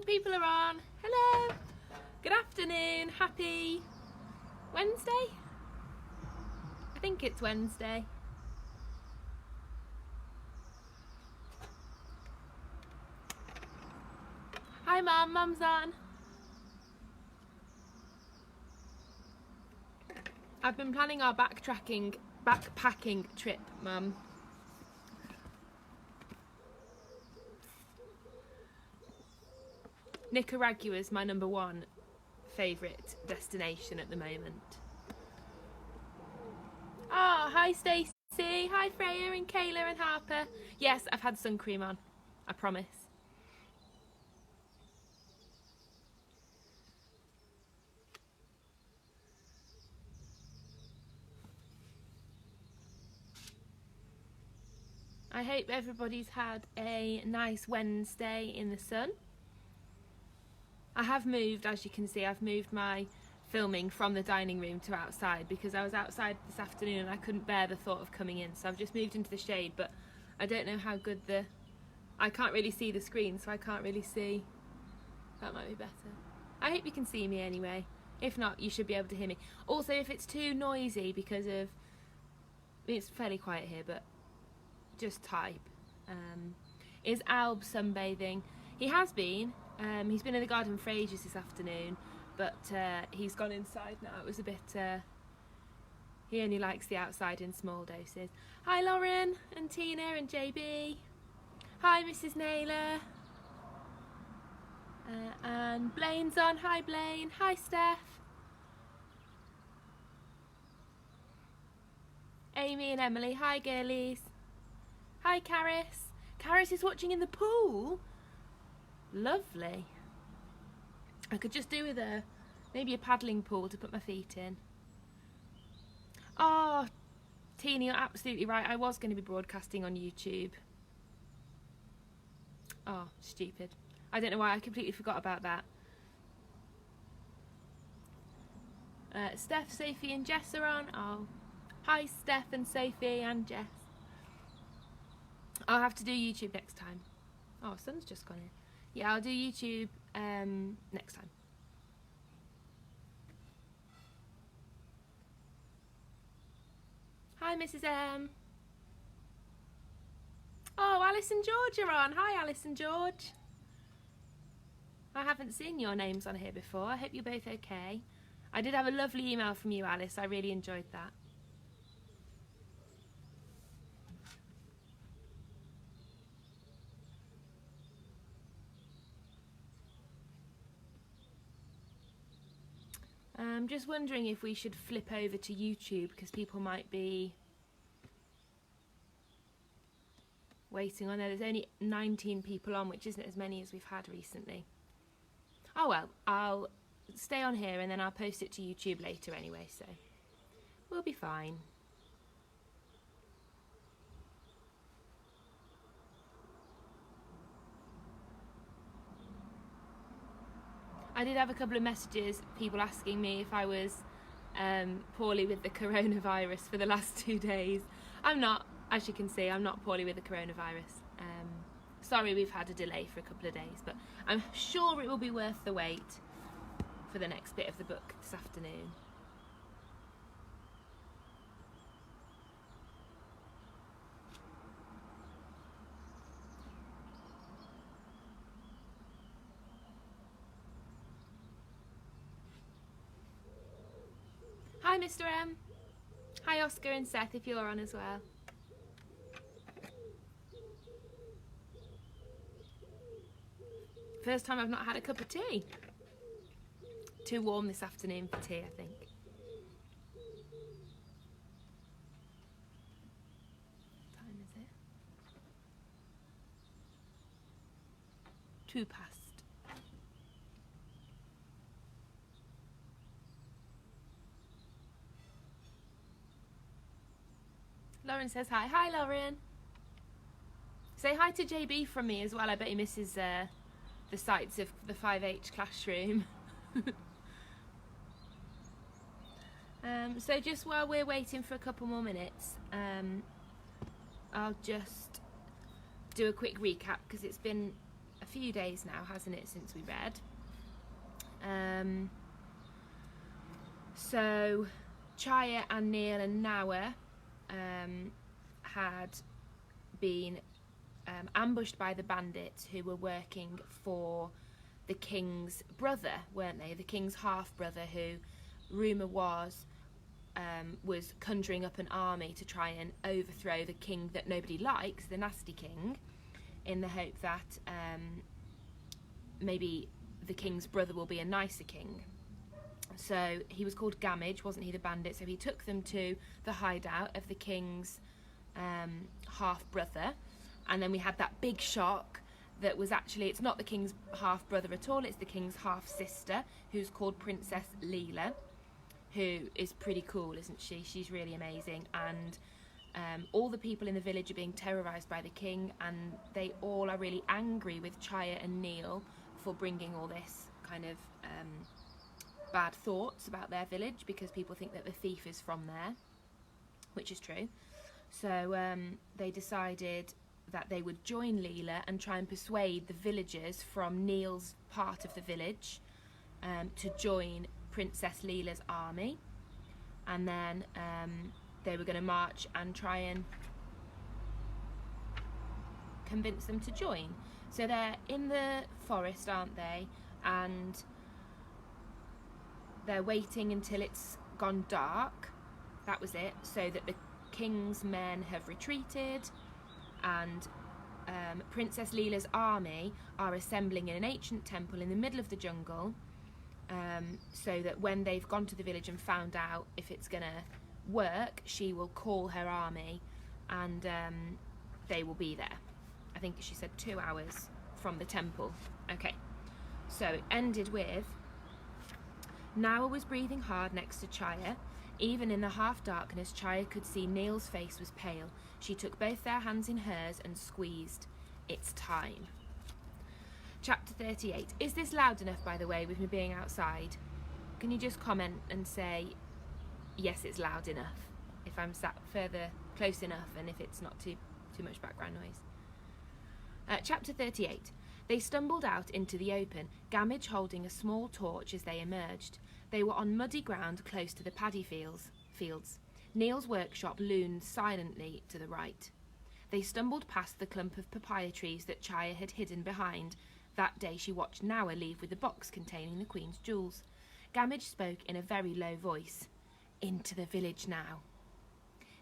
people are on. Hello. Good afternoon. Happy Wednesday? I think it's Wednesday. Hi Mum, Mum's on. I've been planning our backpacking trip, Mum. Nicaragua is my #1 favourite destination at the moment. Oh, hi Stacey. Hi Freya and Kayla and Harper. Yes, I've had sun cream on. I promise. I hope everybody's had a nice Wednesday in the sun. I have moved, as you can see, I've moved my filming from the dining room to outside because I was outside this afternoon and I couldn't bear the thought of coming in, so I've just moved into the shade, but I don't know how good I can't really see the screen, so I can't really see. That might be better. I hope you can see me anyway. If not, you should be able to hear me. Also, if it's too noisy because of, it's fairly quiet here, but just type. Is Alb sunbathing? He has been. He's been in the garden for ages this afternoon, but he's gone inside now. It was a bit, he only likes the outside in small doses. Hi Lauren and Tina and JB. Hi Mrs. Naylor. And Blaine's on. Hi Blaine. Hi Steph. Amy and Emily. Hi girlies. Hi Caris. Caris is watching in the pool. Lovely. I could just do with maybe a paddling pool to put my feet in. Oh, Tina, you're absolutely right. I was going to be broadcasting on YouTube. Oh, stupid. I don't know why I completely forgot about that. Steph, Sophie and Jess are on. Oh, hi Steph and Sophie and Jess. I'll have to do YouTube next time. Oh, sun's just gone in. Yeah, I'll do YouTube next time. Hi, Mrs. M. Oh, Alice and George are on. Hi, Alice and George. I haven't seen your names on here before. I hope you're both okay. I did have a lovely email from you, Alice. I really enjoyed that. I'm just wondering if we should flip over to YouTube because people might be waiting on there. There's only 19 people on, which isn't as many as we've had recently. Oh well, I'll stay on here and then I'll post it to YouTube later anyway, so we'll be fine. I did have a couple of messages, people asking me if I was poorly with the coronavirus for the last 2 days. I'm not, as you can see, I'm not poorly with the coronavirus. Sorry we've had a delay for a couple of days, but I'm sure it will be worth the wait for the next bit of the book this afternoon. Hi Mr. M. Hi Oscar and Seth if you're on as well. First time I've not had a cup of tea. Too warm this afternoon for tea, I think. What time is it? 2 past. Lauren says hi. Hi Lauren. Say hi to JB from me as well. I bet he misses the sights of the 5H classroom. So just while we're waiting for a couple more minutes, I'll just do a quick recap because it's been a few days now, hasn't it, since we read. So Chaya and Neil and Nawa had been ambushed by the bandits who were working for the king's brother, weren't they? The king's half-brother, who, rumour was conjuring up an army to try and overthrow the king that nobody likes, the nasty king, in the hope that maybe the king's brother will be a nicer king. So he was called Gamage, wasn't he, the bandit? So he took them to the hideout of the king's half-brother, and then we had that big shock that was actually, it's not the king's half-brother at all, it's the king's half-sister, who's called Princess Leela, who is pretty cool, isn't she? She's really amazing, and all the people in the village are being terrorised by the king, and they all are really angry with Chaya and Neil for bringing all this kind of bad thoughts about their village, because people think that the thief is from there, which is true. So they decided that they would join Leela and try and persuade the villagers from Neil's part of the village to join Princess Leela's army, and then they were going to march and try and convince them to join. So they're in the forest, aren't they, and they're waiting until it's gone dark, that was it, so that the king's men have retreated, and Princess Leela's army are assembling in an ancient temple in the middle of the jungle, so that when they've gone to the village and found out if it's going to work, she will call her army, and they will be there. I think she said 2 hours from the temple. Okay, so it ended with Nawa was breathing hard next to Chaya. Even in the half-darkness, Chaya could see Neil's face was pale. She took both their hands in hers and squeezed. It's time. Chapter 38. Is this loud enough, by the way, with me being outside? Can you just comment and say, yes, it's loud enough, if I'm sat further close enough and if it's not too much background noise. Chapter 38. They stumbled out into the open, Gamage holding a small torch as they emerged. They were on muddy ground close to the paddy fields. Neil's workshop loomed silently to the right. They stumbled past the clump of papaya trees that Chaya had hidden behind. That day she watched Nawa leave with the box containing the Queen's jewels. Gamage spoke in a very low voice. Into the village now.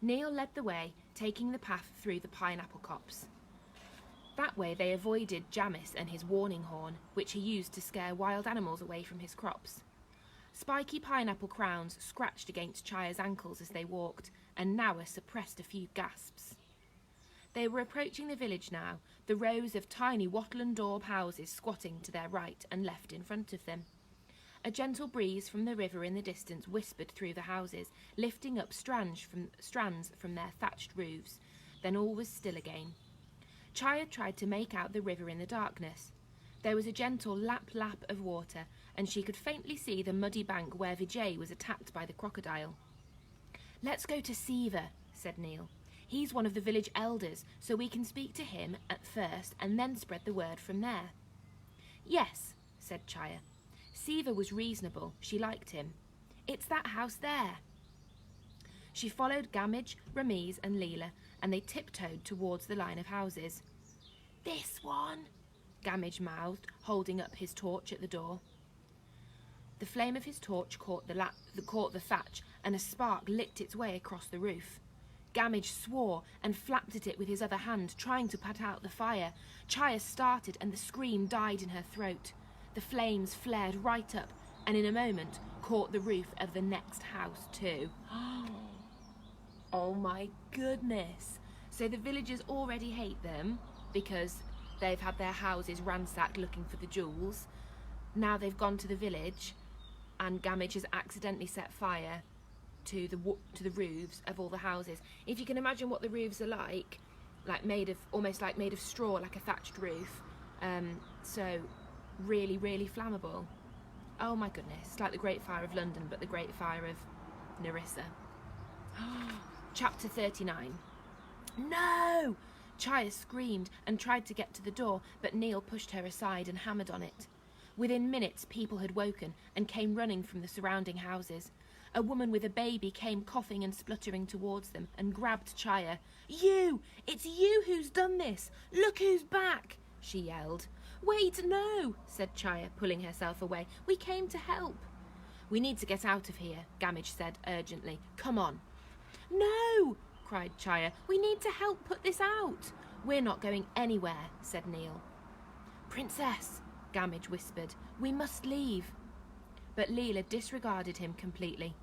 Neil led the way, taking the path through the pineapple copse. That way they avoided Jamis and his warning horn, which he used to scare wild animals away from his crops. Spiky pineapple crowns scratched against Chaya's ankles as they walked, and Nawa suppressed a few gasps. They were approaching the village now, the rows of tiny wattle and daub houses squatting to their right and left in front of them. A gentle breeze from the river in the distance whispered through the houses, lifting up strands from their thatched roofs. Then all was still again. Chaya tried to make out the river in the darkness. There was a gentle lap-lap of water, and she could faintly see the muddy bank where Vijay was attacked by the crocodile. "Let's go to Siva," said Neil. "He's one of the village elders, so we can speak to him at first and then spread the word from there." "Yes," said Chaya. Siva was reasonable. She liked him. "It's that house there." She followed Gamage, Ramiz and Leela, and they tiptoed towards the line of houses. "This one," Gamage mouthed, holding up his torch at the door. The flame of his torch caught the thatch, and a spark licked its way across the roof. Gamage swore and flapped at it with his other hand, trying to put out the fire. Chaya started, and the scream died in her throat. The flames flared right up, and in a moment caught the roof of the next house too. Oh my goodness. So the villagers already hate them because they've had their houses ransacked looking for the jewels. Now they've gone to the village, and Gamage has accidentally set fire to the roofs of all the houses. If you can imagine what the roofs are like almost made of straw, like a thatched roof. So really, really flammable. Oh my goodness. It's like the Great Fire of London, but the Great Fire of Narissa. Chapter 39. "No!" Chaya screamed and tried to get to the door, but Neil pushed her aside and hammered on it. Within minutes, people had woken and came running from the surrounding houses. A woman with a baby came coughing and spluttering towards them and grabbed Chaya. "You! It's you who's done this! Look who's back!" she yelled. "Wait, no!" said Chaya, pulling herself away. "We came to help." "We need to get out of here," Gamage said urgently. "Come on." "No!" cried Chaya. "We need to help put this out." "We're not going anywhere," said Neil. "Princess," Gamage whispered, "we must leave." But Leela disregarded him completely.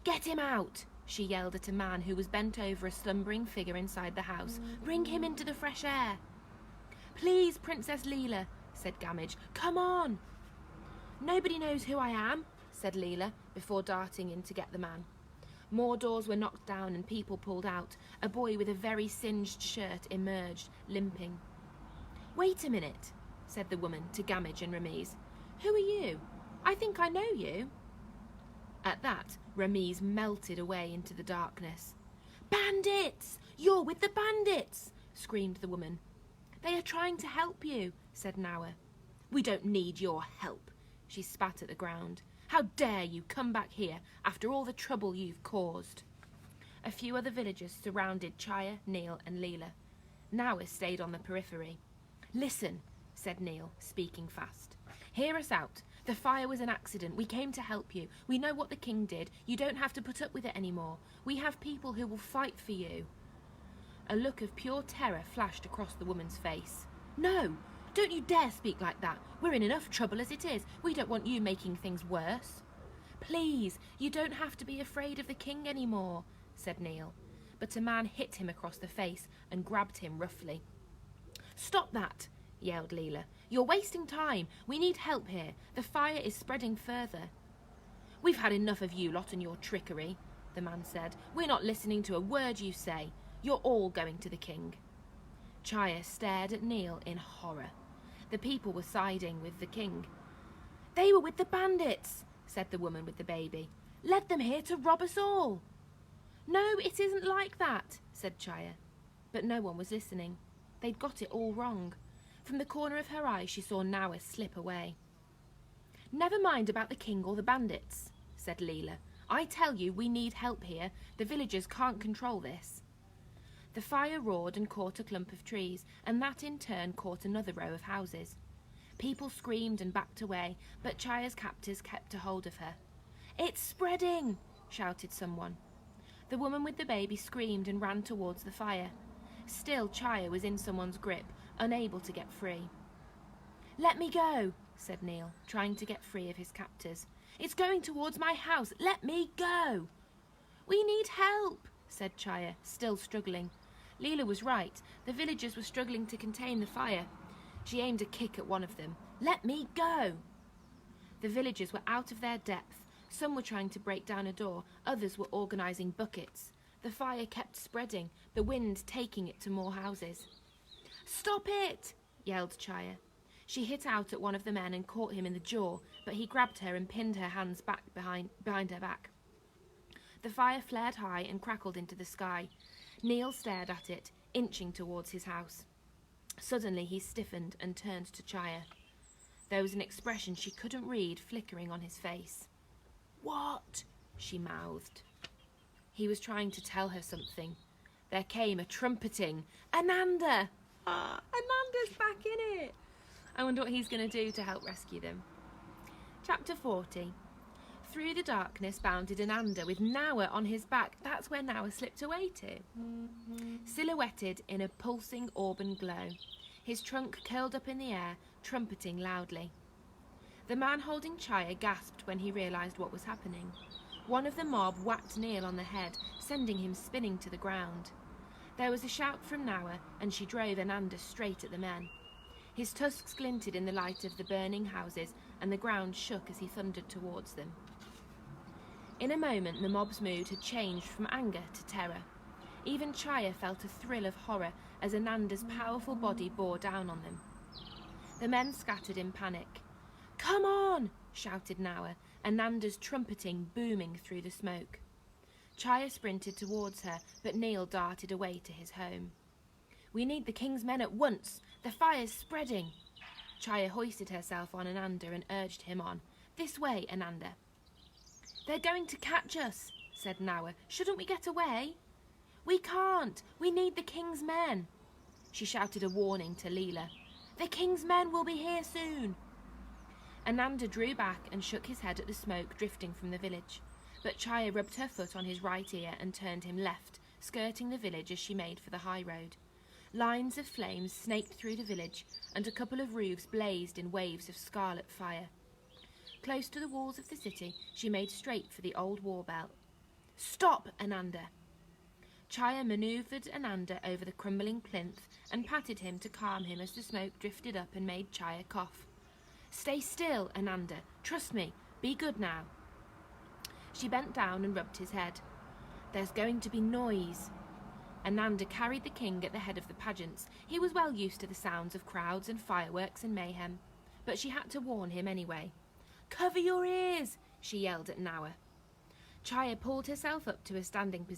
"Get him out!" she yelled at a man who was bent over a slumbering figure inside the house. "Bring him into the fresh air." "Please, Princess Leela," said Gamage. "Come on." "Nobody knows who I am," said Leela, before darting in to get the man. More doors were knocked down and people pulled out. A boy with a very singed shirt emerged, limping. "Wait a minute," said the woman to Gamage and Ramiz. "Who are you? I think I know you." At that, Ramiz melted away into the darkness. "Bandits! You're with the bandits!" screamed the woman. "They are trying to help you," said Nawa. "We don't need your help," she spat at the ground. "How dare you come back here after all the trouble you've caused?" A few other villagers surrounded Chaya, Neil and Leela. Nawa stayed on the periphery. "Listen," said Neil, speaking fast. "Hear us out. The fire was an accident. We came to help you. We know what the king did. You don't have to put up with it anymore. We have people who will fight for you." A look of pure terror flashed across the woman's face. "No! Don't you dare speak like that. We're in enough trouble as it is. We don't want you making things worse." "Please, you don't have to be afraid of the king anymore," said Neil. But a man hit him across the face and grabbed him roughly. "Stop that!" yelled Leela. "You're wasting time. We need help here. The fire is spreading further." "We've had enough of you lot and your trickery," the man said. "We're not listening to a word you say. You're all going to the king." Chaya stared at Neil in horror. The people were siding with the king. "They were with the bandits," said the woman with the baby. "Led them here to rob us all." "No, it isn't like that," said Chaya. But no one was listening. They'd got it all wrong. From the corner of her eye, she saw Nawa slip away. "Never mind about the king or the bandits," said Leela. "I tell you, we need help here. The villagers can't control this." The fire roared and caught a clump of trees, and that in turn caught another row of houses. People screamed and backed away, but Chaya's captors kept a hold of her. "It's spreading!" shouted someone. The woman with the baby screamed and ran towards the fire. Still, Chaya was in someone's grip, unable to get free. "Let me go," said Neil, trying to get free of his captors. "It's going towards my house. Let me go." "We need help," said Chaya, still struggling. Leela was right. The villagers were struggling to contain the fire. She aimed a kick at one of them. "Let me go." The villagers were out of their depth. Some were trying to break down a door. Others were organising buckets. The fire kept spreading, the wind taking it to more houses. "Stop it!" yelled Chaya. She hit out at one of the men and caught him in the jaw, but he grabbed her and pinned her hands back behind her back. The fire flared high and crackled into the sky. Neil stared at it, inching towards his house. Suddenly he stiffened and turned to Chaya. There was an expression she couldn't read flickering on his face. "What?" she mouthed. He was trying to tell her something. There came a trumpeting. "Ananda! Ananda's back in it!" I wonder what he's going to do to help rescue them. Chapter 40. Through the darkness bounded Ananda with Nawa on his back. That's where Nawa slipped away to. Silhouetted in a pulsing auburn glow, his trunk curled up in the air, trumpeting loudly. The man holding Chaya gasped when he realised what was happening. One of the mob whacked Neil on the head, sending him spinning to the ground. There was a shout from Nawa, and she drove Ananda straight at the men. His tusks glinted in the light of the burning houses, and the ground shook as he thundered towards them. In a moment, the mob's mood had changed from anger to terror. Even Chaya felt a thrill of horror as Ananda's powerful body bore down on them. The men scattered in panic. "Come on!" shouted Nawa, Ananda's trumpeting booming through the smoke. Chaya sprinted towards her, but Neil darted away to his home. We need the king's men at once. The fire's spreading. Chaya hoisted herself on Ananda and urged him on. This way, Ananda. They're going to catch us, said Nawa. Shouldn't we get away? We can't. We need the king's men. She shouted a warning to Leela. The king's men will be here soon. Ananda drew back and shook his head at the smoke drifting from the village. But Chaya rubbed her foot on his right ear and turned him left, skirting the village as she made for the high road. Lines of flames snaked through the village, and a couple of roofs blazed in waves of scarlet fire. Close to the walls of the city, she made straight for the old war bell. Stop, Ananda! Chaya manoeuvred Ananda over the crumbling plinth and patted him to calm him as the smoke drifted up and made Chaya cough. Stay still, Ananda. Trust me. Be good now. She bent down and rubbed his head. There's going to be noise. Ananda carried the king at the head of the pageants. He was well used to the sounds of crowds and fireworks and mayhem, but she had to warn him anyway. Cover your ears, she yelled at Nawa. Chaya pulled herself up to a standing position.